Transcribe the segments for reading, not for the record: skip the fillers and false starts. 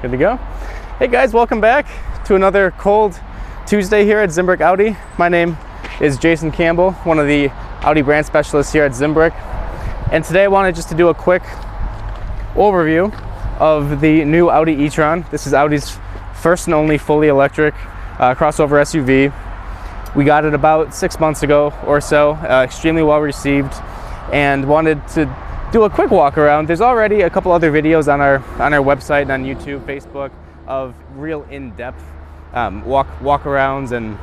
Good to go. Hey guys, welcome back to another cold Tuesday here at ZimbrickAudi. My name is Jason Campbell, one of the Audi brand specialists here at Zimbrick. And today I wanted just to do a quick overview of the new Audi e-tron. This is Audi's first and only fully electric crossover SUV. We got it about 6 months ago or so, extremely well received, and wanted to do a quick walk around. There's already a couple other videos on our website and on YouTube, Facebook, of real in-depth walk-arounds and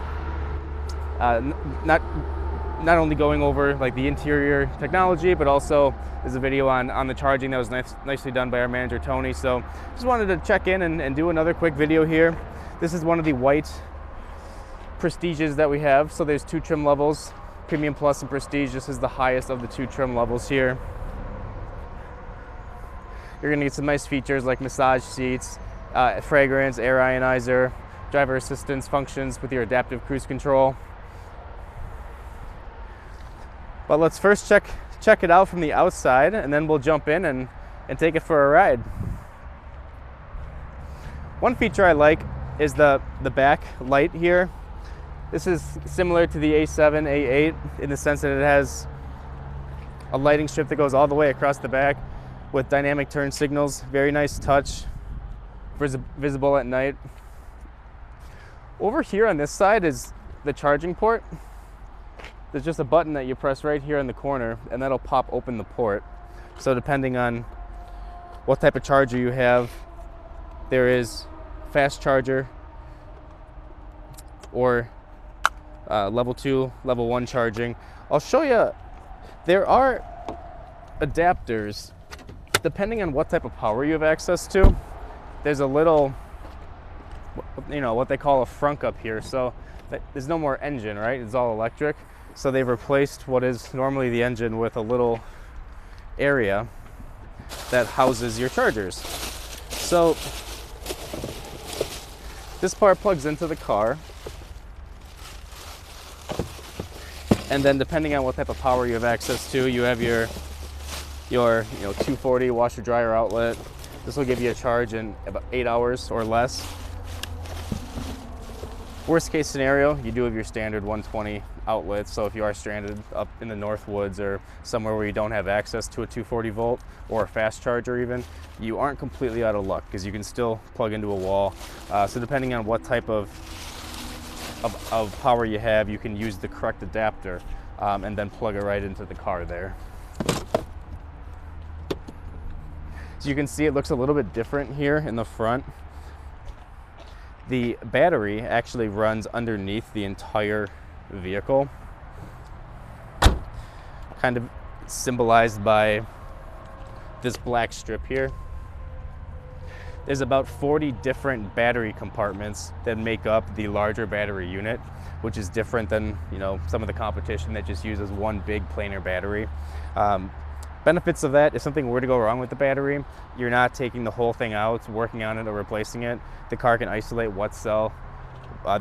not only going over like the interior technology, but also there's a video on the charging that was nicely done by our manager Tony. So just wanted to check in and do another quick video here. This is one of the white Prestiges that we have. So there's two trim levels, Premium Plus and Prestige. This is the highest of the two trim levels here. You're gonna get some nice features like massage seats, fragrance, air ionizer, driver assistance functions with your adaptive cruise control. But let's first check it out from the outside, and then we'll jump in and take it for a ride. One feature I like is the back light here. This is similar to the A7, A8 in the sense that it has a lighting strip that goes all the way across the back with dynamic turn signals. Very nice touch, visible at night. Over here on this side is the charging port. There's just a button that you press right here in the corner, and that'll pop open the port. So depending on what type of charger you have, there is fast charger or level 2, level 1 charging. I'll show you, there are adapters depending on what type of power you have access to. There's a little, what they call a frunk up here. So there's no more engine, right? It's all electric. So they've replaced what is normally the engine with a little area that houses your chargers. So this part plugs into the car, and then depending on what type of power you have access to, you have your 240 washer dryer outlet. This will give you a charge in about 8 hours or less. Worst case scenario, you do have your standard 120 outlets. So if you are stranded up in the North Woods or somewhere where you don't have access to a 240 volt or a fast charger even, you aren't completely out of luck because you can still plug into a wall. So depending on what type of power you have, you can use the correct adapter and then plug it right into the car there. So you can see it looks a little bit different here in the front. The battery actually runs underneath the entire vehicle, kind of symbolized by this black strip here. There's about 40 different battery compartments that make up the larger battery unit, which is different than some of the competition that just uses one big planar battery. Benefits of that, if something were to go wrong with the battery, you're not taking the whole thing out, working on it or replacing it. The car can isolate what cell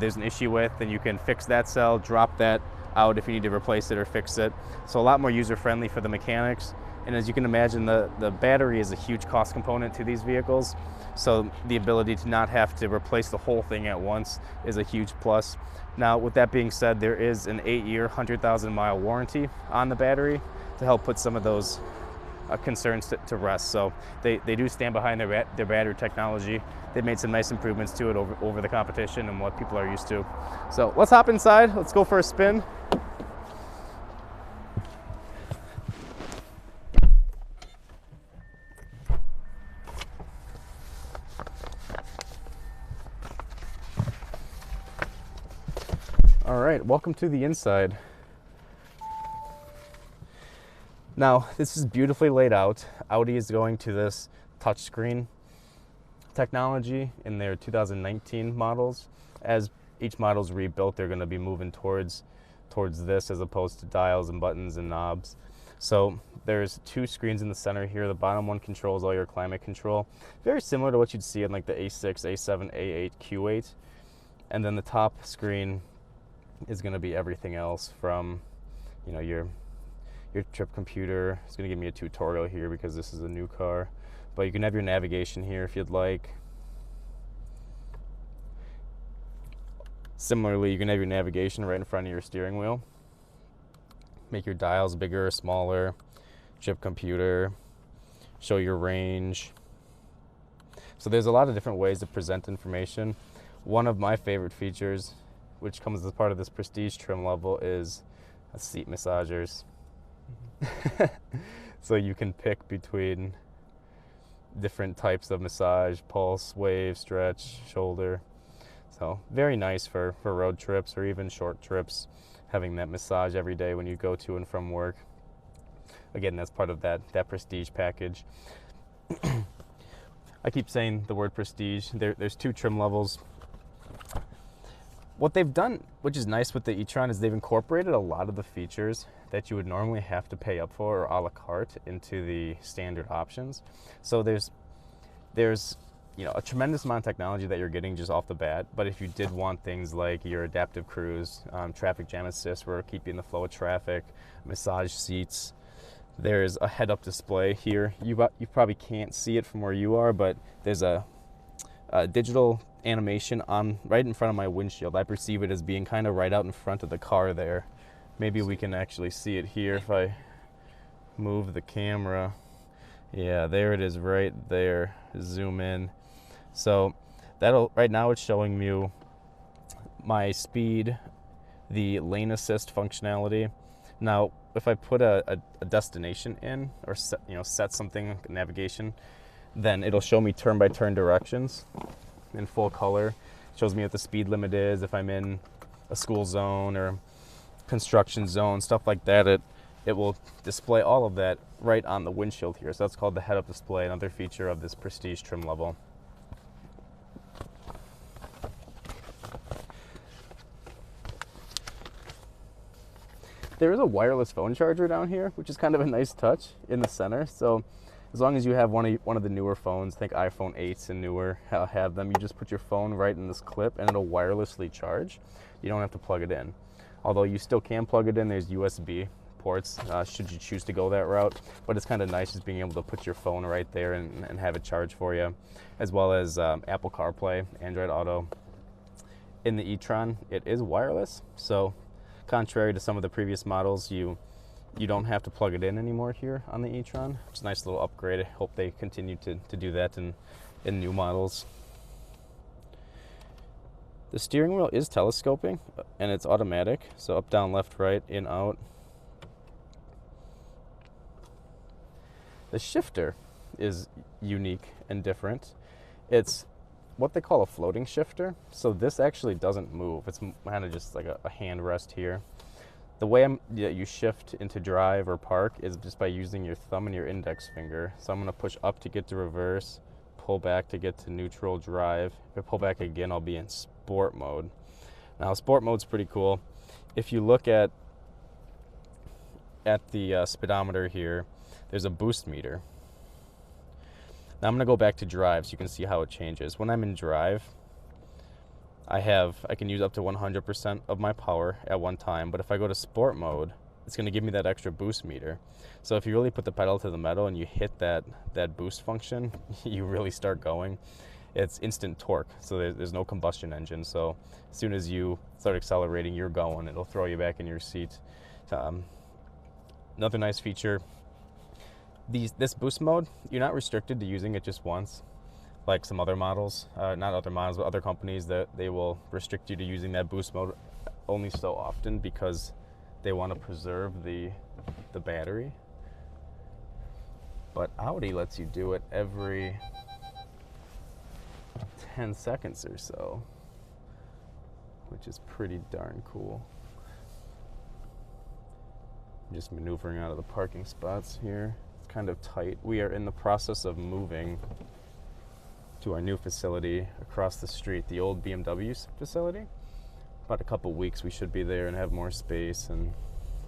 there's an issue with, and you can fix that cell, drop that out if you need to replace it or fix it. So a lot more user-friendly for the mechanics. And as you can imagine, the battery is a huge cost component to these vehicles. So the ability to not have to replace the whole thing at once is a huge plus. Now, with that being said, there is an 8-year, 100,000-mile warranty on the battery to help put some of those concerns to rest. So they do stand behind their battery technology. They've made some nice improvements to it over the competition and what people are used to. So let's hop inside. Let's go for a spin. All right, welcome to the inside. Now, this is beautifully laid out. Audi is going to this touchscreen technology in their 2019 models. As each model is rebuilt, they're going to be moving towards this as opposed to dials and buttons and knobs. So there's two screens in the center here. The bottom one controls all your climate control. Very similar to what you'd see in like the A6, A7, A8, Q8. And then the top screen is going to be everything else from, your trip computer. It's going to give me a tutorial here because this is a new car. But you can have your navigation here if you'd like. Similarly, you can have your navigation right in front of your steering wheel. Make your dials bigger or smaller, chip computer, show your range. So there's a lot of different ways to present information. One of my favorite features, which comes as part of this prestige trim level, is seat massagers. So you can pick between different types of massage: pulse, wave, stretch, shoulder. So very nice for road trips or even short trips, having that massage every day when you go to and from work. Again, that's part of that prestige package. I keep saying the word prestige. There's 2 trim levels. What they've done, which is nice with the e-tron, is they've incorporated a lot of the features that you would normally have to pay up for or a la carte into the standard options. So there's a tremendous amount of technology that you're getting just off the bat. But if you did want things like your adaptive cruise, traffic jam assist, where we're keeping the flow of traffic, massage seats, there's a head-up display here. You probably can't see it from where you are, but there's a digital animation on right in front of my windshield. I perceive it as being kind of right out in front of the car there. Maybe we can actually see it here if I move the camera. Yeah, there it is right there. Zoom in. So right now it's showing you my speed, the lane assist functionality. Now, if I put a destination in or set something, navigation, then it'll show me turn-by-turn directions in full color. It shows me what the speed limit is, if I'm in a school zone or construction zone, stuff like that. It will display all of that right on the windshield here. So that's called the head-up display, another feature of this prestige trim level. There is a wireless phone charger down here, which is kind of a nice touch in the center. So as long as you have one of the newer phones, I think iPhone 8s and newer have them, you just put your phone right in this clip and it'll wirelessly charge. You don't have to plug it in. Although you still can plug it in, there's USB ports should you choose to go that route. But it's kind of nice just being able to put your phone right there and have it charge for you, as well as Apple CarPlay, Android Auto. In the e-tron, it is wireless, so contrary to some of the previous models, you don't have to plug it in anymore here on the e-tron. It's a nice little upgrade. I hope they continue to do that in new models. The steering wheel is telescoping and it's automatic, so up, down, left, right, in, out. The shifter is unique and different. It's what they call a floating shifter. So this actually doesn't move. It's kind of just like a hand rest here. The way you shift into drive or park is just by using your thumb and your index finger. So I'm going to push up to get to reverse, pull back to get to neutral, drive. If I pull back again, I'll be in sport mode. Now, sport mode's pretty cool. If you look at the speedometer here, there's a boost meter. Now I'm going to go back to drive so you can see how it changes. When I'm in drive, I can use up to 100% of my power at one time, but if I go to sport mode, it's going to give me that extra boost meter. So if you really put the pedal to the metal and you hit that boost function, you really start going. It's instant torque, so there's no combustion engine. So as soon as you start accelerating, you're going. It'll throw you back in your seat. Another nice feature, this boost mode, you're not restricted to using it just once, like some other models, not other models, but other companies, that they will restrict you to using that boost mode only so often because they want to preserve the battery. But Audi lets you do it every 10 seconds or so, which is pretty darn cool. I'm just maneuvering out of the parking spots here. It's kind of tight. We are in the process of moving to our new facility across the street, the old BMW facility. About a couple weeks we should be there and have more space and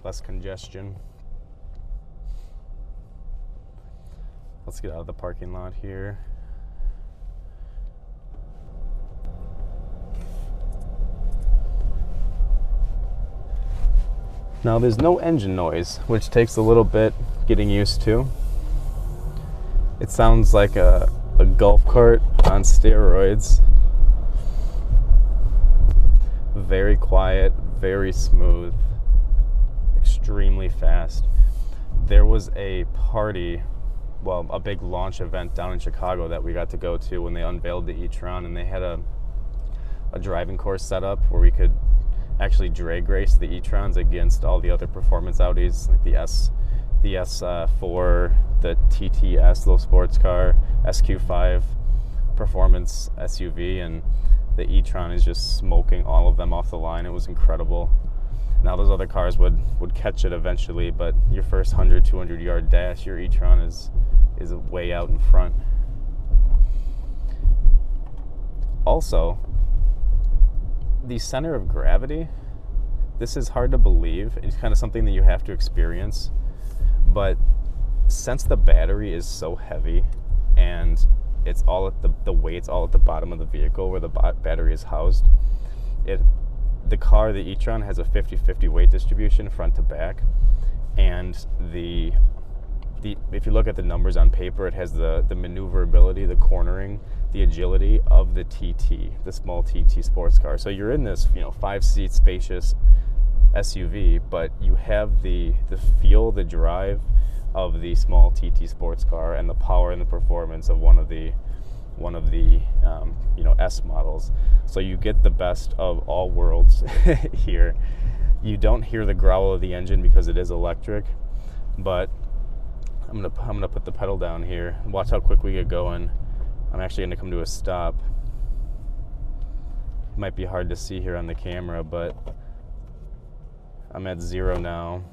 less congestion. Let's get out of the parking lot here. Now there's no engine noise, which takes a little bit getting used to. It sounds like a golf cart on steroids. Very quiet, very smooth, extremely fast. There was a party, well, a big launch event down in Chicago that we got to go to when they unveiled the e-tron, and they had a driving course set up where we could actually drag race the e-trons against all the other performance Audis, like the S4, the TTS, little sports car, SQ5 performance SUV, and the e-tron is just smoking all of them off the line. It was incredible. Now those other cars would catch it eventually, but your first 100, 200 yard dash, your e-tron is way out in front. Also, the center of gravity, this is hard to believe. It's kind of something that you have to experience. But since the battery is so heavy and it's all at the weight's all at the bottom of the vehicle where the battery is housed, the car, the e-tron, has a 50-50 weight distribution front to back. And if you look at the numbers on paper, it has the maneuverability, the cornering, the agility of the TT, the small TT sports car. So you're in this, 5-seat spacious SUV, but you have the feel, the drive of the small TT sports car and the power and the performance of one of the S models. So you get the best of all worlds here. You don't hear the growl of the engine because it is electric, but I'm gonna put the pedal down here. Watch how quick we get going. I'm actually gonna come to a stop. It might be hard to see here on the camera, but I'm at 0 now,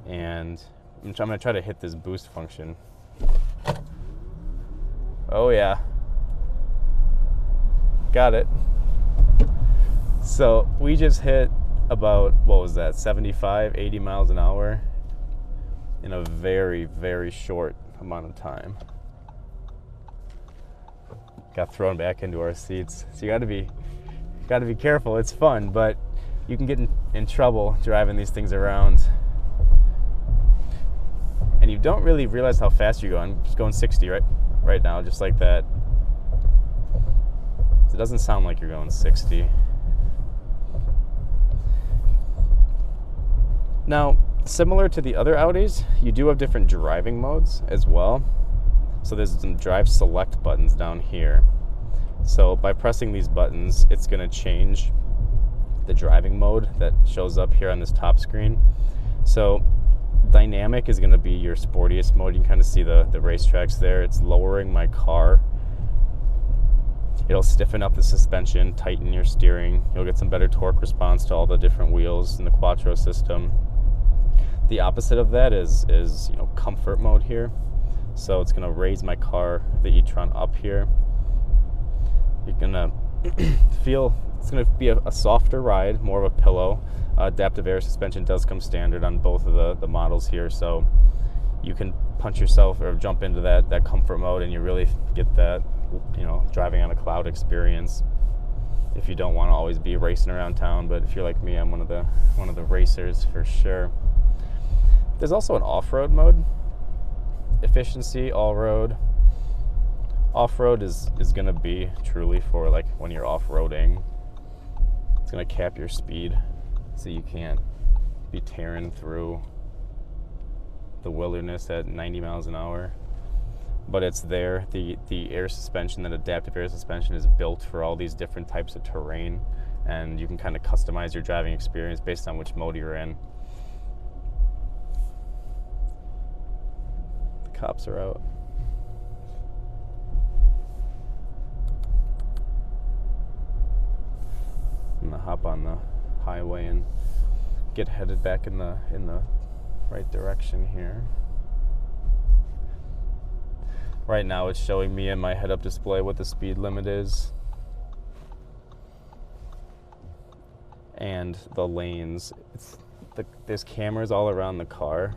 and I'm gonna try to hit this boost function. Oh yeah, got it. So we just hit about, what was that, 75, 80 miles an hour in a very, very short amount of time. Got thrown back into our seats. So you gotta be careful. It's fun, but you can get in trouble driving these things around. And you don't really realize how fast you're going. I'm just going 60 right now, just like that. It doesn't sound like you're going 60. Now, similar to the other Audis, you do have different driving modes as well. So there's some drive select buttons down here. So by pressing these buttons, it's going to change the driving mode that shows up here on this top screen. So dynamic is going to be your sportiest mode. You can kind of see the racetracks there. It's lowering my car. It'll stiffen up the suspension, tighten your steering. You'll get some better torque response to all the different wheels in the Quattro system. The opposite of that is comfort mode here. So it's going to raise my car, the e-tron, up here. You're going to feel, it's going to be a softer ride, more of a pillow. Adaptive air suspension does come standard on both of the models here, so you can punch yourself or jump into that comfort mode, and you really get that, driving on a cloud experience. If you don't want to always be racing around town, but if you're like me, I'm one of the racers for sure. There's also an off-road mode. Efficiency, all-road. Off-road is going to be truly for like when you're off-roading. It's going to cap your speed so you can't be tearing through the wilderness at 90 miles an hour. But it's there. The air suspension, that adaptive air suspension, is built for all these different types of terrain, and you can kind of customize your driving experience based on which mode you're in. The cops are out. I'm gonna hop on the highway and get headed back in the right direction here. Right now it's showing me in my head-up display what the speed limit is and the lanes. There's cameras all around the car.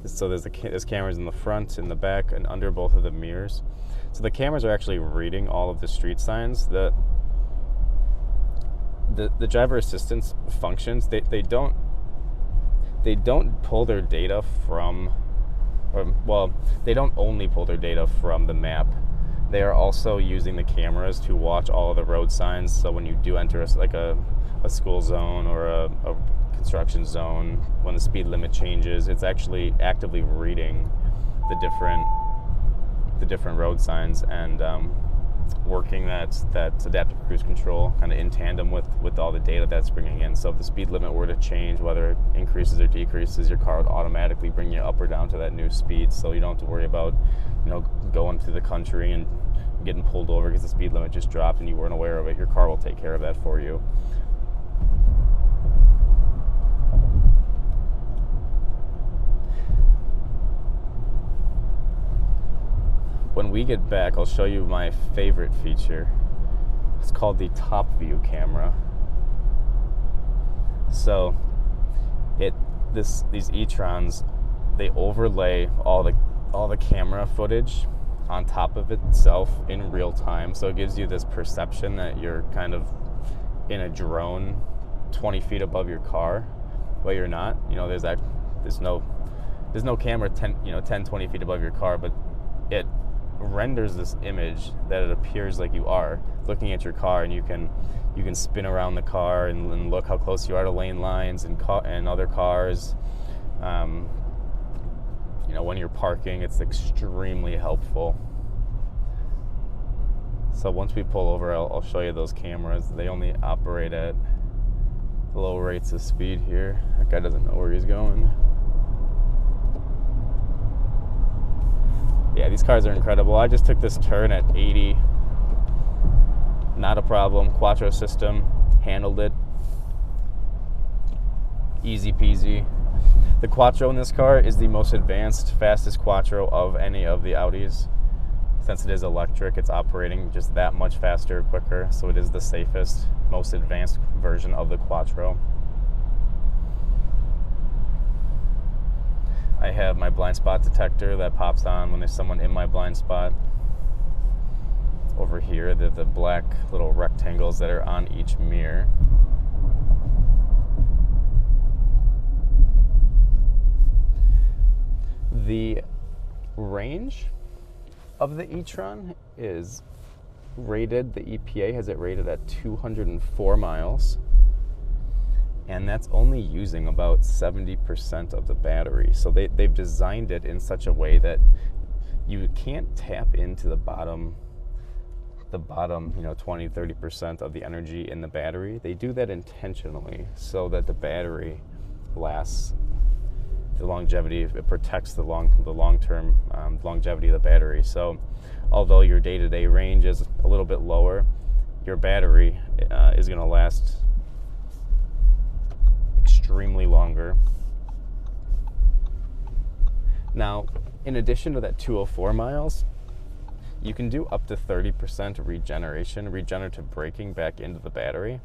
So there's cameras in the front, in the back, and under both of the mirrors. So the cameras are actually reading all of the street signs. The driver assistance functions, they don't pull their data from, they don't only pull their data from the map They are also using the cameras to watch all of the road signs. So when you do enter a school zone or a construction zone, when the speed limit changes, it's actually actively reading the different road signs and working that adaptive cruise control kind of in tandem with all the data that's bringing in. So if the speed limit were to change, whether it increases or decreases, your car would automatically bring you up or down to that new speed. So you don't have to worry about, going through the country and getting pulled over because the speed limit just dropped and you weren't aware of it. Your car will take care of that for you. When we get back, I'll show you my favorite feature. It's called the top view camera. So these e-trons, they overlay all the camera footage on top of itself in real time. So it gives you this perception that you're kind of in a drone 20 feet above your car, but you're not. There's no camera 10, 20 feet above your car, but it renders this image that it appears like you are looking at your car, and you can spin around the car and look how close you are to lane lines and other cars. When you're parking, it's extremely helpful. So once we pull over, I'll show you those cameras. They only operate at low rates of speed here. That guy doesn't know where he's going. Yeah, these cars are incredible. I just took this turn at 80. Not a problem. Quattro system, handled it. Easy peasy. The Quattro in this car is the most advanced, fastest Quattro of any of the Audis. Since it is electric, it's operating just that much faster, quicker, so it is the safest, most advanced version of the Quattro. I have my blind spot detector that pops on when there's someone in my blind spot. Over here, the black little rectangles that are on each mirror. The range of the e-tron is rated, the EPA has it rated at 204 miles. And that's only using about 70% of the battery. So they've designed it in such a way that you can't tap into the bottom 20, 30% of the energy in the battery. They do that intentionally so that the battery lasts the longevity. It protects the long-term longevity of the battery. So although your day-to-day range is a little bit lower, your battery is going to last extremely longer. Now, in addition to that 204 miles, you can do up to 30% regenerative braking back into the battery.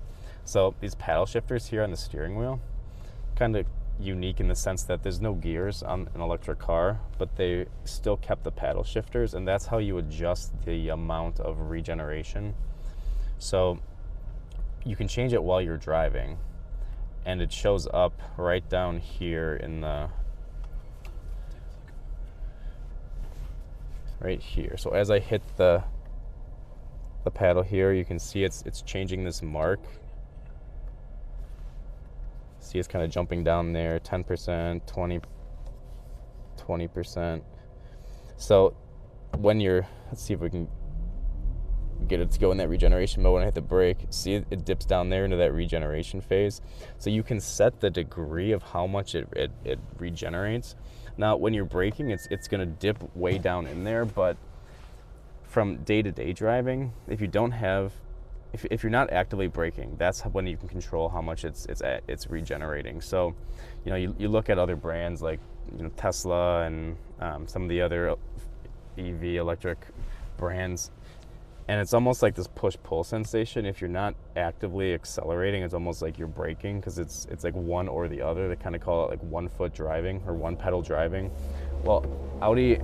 So these paddle shifters here on the steering wheel, kind of unique in the sense that there's no gears on an electric car, but they still kept the paddle shifters, and that's how you adjust the amount of regeneration. So you can change it while you're driving, and it shows up right down here in the right here. So as I hit the paddle here, you can see it's changing this mark. See, it's kind of jumping down there, 10%, 20%. So when let's see if we can get it to go in that regeneration mode. When I hit the brake, see it dips down there into that regeneration phase. So you can set the degree of how much it regenerates. Now, when you're braking, it's going to dip way down in there, but from day-to-day driving, if you don't have if you're not actively braking, that's when you can control how much it's regenerating. So, you look at other brands like Tesla and some of the other EV electric brands, and it's almost like this push-pull sensation. If you're not actively accelerating, it's almost like you're braking, because it's like one or the other. They kind of call it like one foot driving or one pedal driving. Well, Audi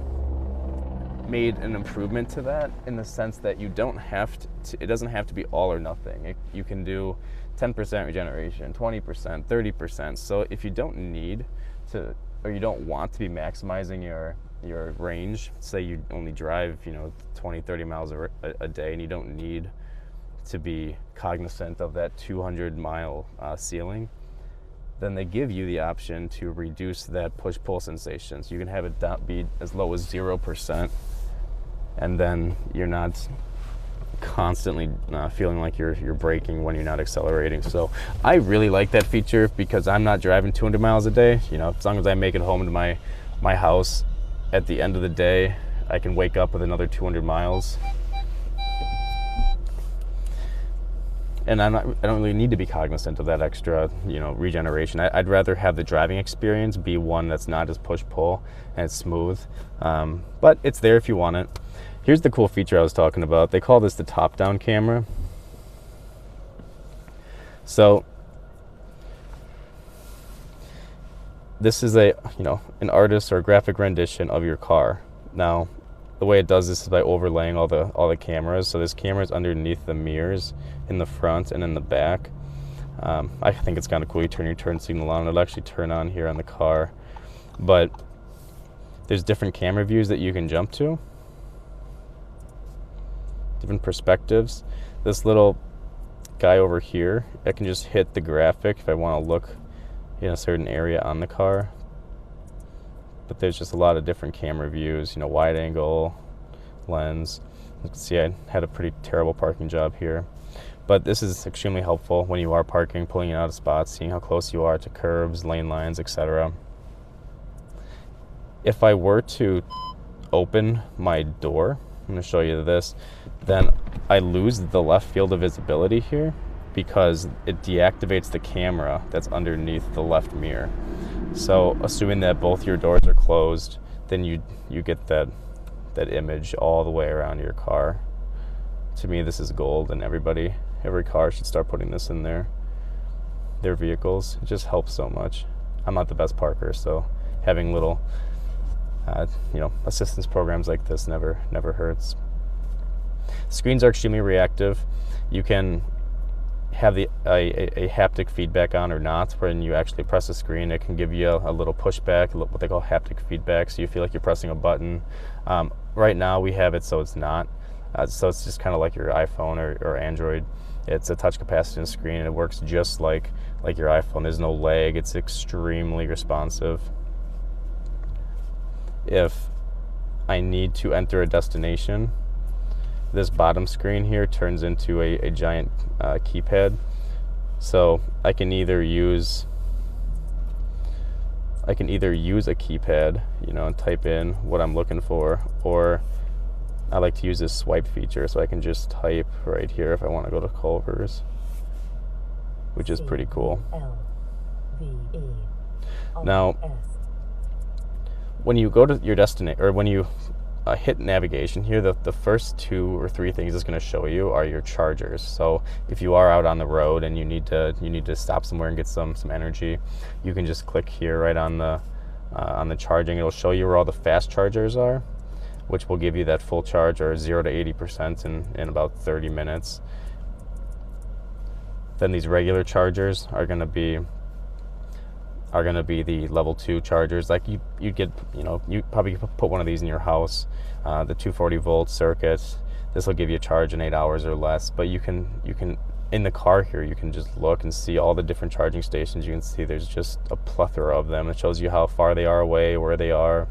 made an improvement to that in the sense that you don't have to, it doesn't have to be all or nothing. You can do 10% regeneration, 20%, 30%. So if you don't need to, or you don't want to be maximizing your your range. Say you only drive, 20, 30 miles a day, and you don't need to be cognizant of that 200-mile ceiling, then they give you the option to reduce that push-pull sensation. So you can have it be as low as 0%, and then you're not constantly feeling like you're braking when you're not accelerating. So I really like that feature because I'm not driving 200 miles a day. As long as I make it home to my house at the end of the day, I can wake up with another 200 miles. And I don't really need to be cognizant of that extra, regeneration. I'd rather have the driving experience be one that's not as push-pull and it's smooth, but it's there if you want it. Here's the cool feature I was talking about. They call this the top-down camera. So this is an artist or graphic rendition of your car. Now, the way it does this is by overlaying all the cameras. So this camera is underneath the mirrors in the front and in the back. I think it's kind of cool. You turn your turn signal on, it'll actually turn on here on the car. But there's different camera views that you can jump to, different perspectives. This little guy over here, I can just hit the graphic if I want to look in a certain area on the car. But there's just a lot of different camera views, wide angle, lens. You can see I had a pretty terrible parking job here. But this is extremely helpful when you are parking, pulling out of spots, seeing how close you are to curbs, lane lines, etc. If I were to open my door, I'm going to show you this, then I lose the left field of visibility here because it deactivates the camera that's underneath the left mirror. So assuming that both your doors are closed, then you get that image all the way around your car. To me, this is gold, and every car should start putting this in their vehicles. It just helps so much. I'm not the best parker, so having little assistance programs like this never hurts. Screens are extremely reactive. You can have a haptic feedback on or not. When you actually press a screen, it can give you a little pushback, what they call haptic feedback, so you feel like you're pressing a button. Right now we have it so it's not. So it's just kind of like your iPhone or Android. It's a touch capacitive screen, and it works just like your iPhone. There's no lag. It's extremely responsive. If I need to enter a destination, this bottom screen here turns into a giant keypad. So I can either use a keypad, and type in what I'm looking for, or I like to use this swipe feature, so I can just type right here if I want to go to Culver's, which is pretty cool. Now, when you go to your destination, or when you hit navigation here, the first 2 or 3 things it's going to show you are your chargers. So if you are out on the road and you need to stop somewhere and get some energy, you can just click here right on the charging. It'll show you where all the fast chargers are, which will give you that full charge, or 0 to 80% in about 30 minutes. Then these regular chargers are going to be the level 2 chargers. Like you get, you probably put one of these in your house, the 240 volt circuit. This will give you a charge in 8 hours or less. But you can in the car here, you can just look and see all the different charging stations. You can see there's just a plethora of them. It shows you how far they are away, where they are,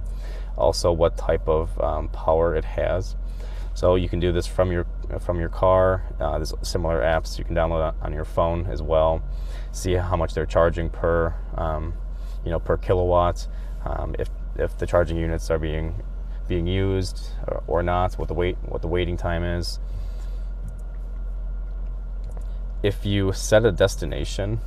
also what type of power it has. So you can do this from your car. There's similar apps you can download on your phone as well. See how much they're charging per kilowatt. If the charging units are being used or not, what the waiting time is. If you set a destination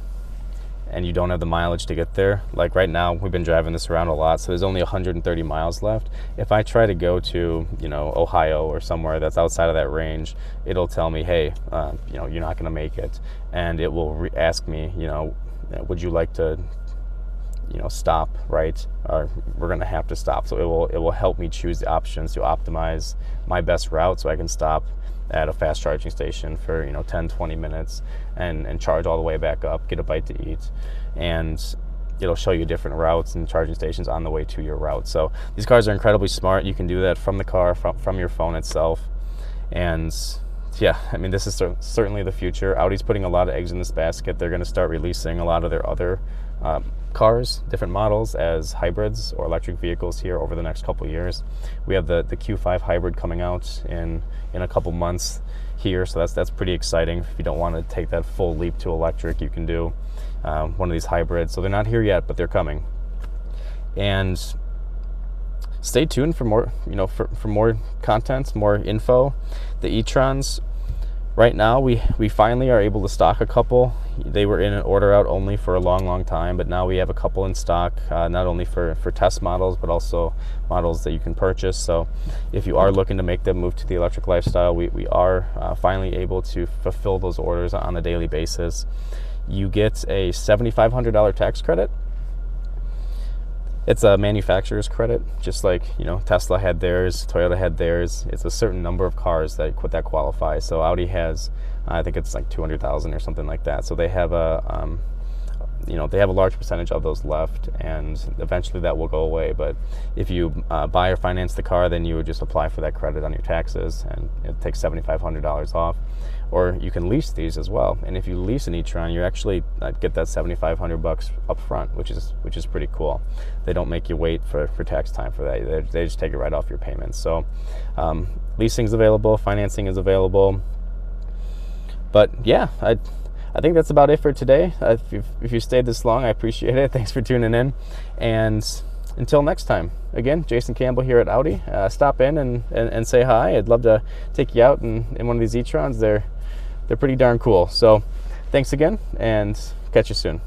and you don't have the mileage to get there, like right now we've been driving this around a lot, so there's only 130 miles left. If I try to go to Ohio or somewhere that's outside of that range, it'll tell me, hey, you're not going to make it, and it will ask me, would you like to stop, right? Or we're going to have to stop. So it will help me choose the options to optimize my best route, so I can stop at a fast charging station for 10-20 minutes and charge all the way back up, get a bite to eat. And it'll show you different routes and charging stations on the way to your route. So these cars are incredibly smart. You can do that from the car, from your phone itself. And yeah, I mean, this is certainly the future. Audi's putting a lot of eggs in this basket. They're going to start releasing a lot of their other cars, different models, as hybrids or electric vehicles here over the next couple years. We have the Q5 hybrid coming out in a couple months here, so that's pretty exciting. If you don't want to take that full leap to electric, you can do one of these hybrids. So they're not here yet, but they're coming. And stay tuned for more, for more content, more info. The e-trons, right now we finally are able to stock a couple. They were in an order out only for a long time, but now we have a couple in stock, not only for test models, but also models that you can purchase. So if you are looking to make the move to the electric lifestyle, we are finally able to fulfill those orders on a daily basis. You get a $7,500 tax credit. It's a manufacturer's credit, just like Tesla had theirs, Toyota had theirs. It's a certain number of cars that qualify. So Audi has, I think it's like 200,000 or something like that. So they have a they have a large percentage of those left, and eventually that will go away. But if you buy or finance the car, then you would just apply for that credit on your taxes, and it takes $7,500 off. Or you can lease these as well. And if you lease an e-tron, you actually get that $7,500 up front, which is pretty cool. They don't make you wait for tax time for that. They just take it right off your payments. So leasing is available, financing is available. But yeah, I think that's about it for today. If you stayed this long, I appreciate it. Thanks for tuning in. And until next time, again, Jason Campbell here at Audi. Stop in and say hi. I'd love to take you out in one of these e-trons. They're pretty darn cool. So thanks again, and catch you soon.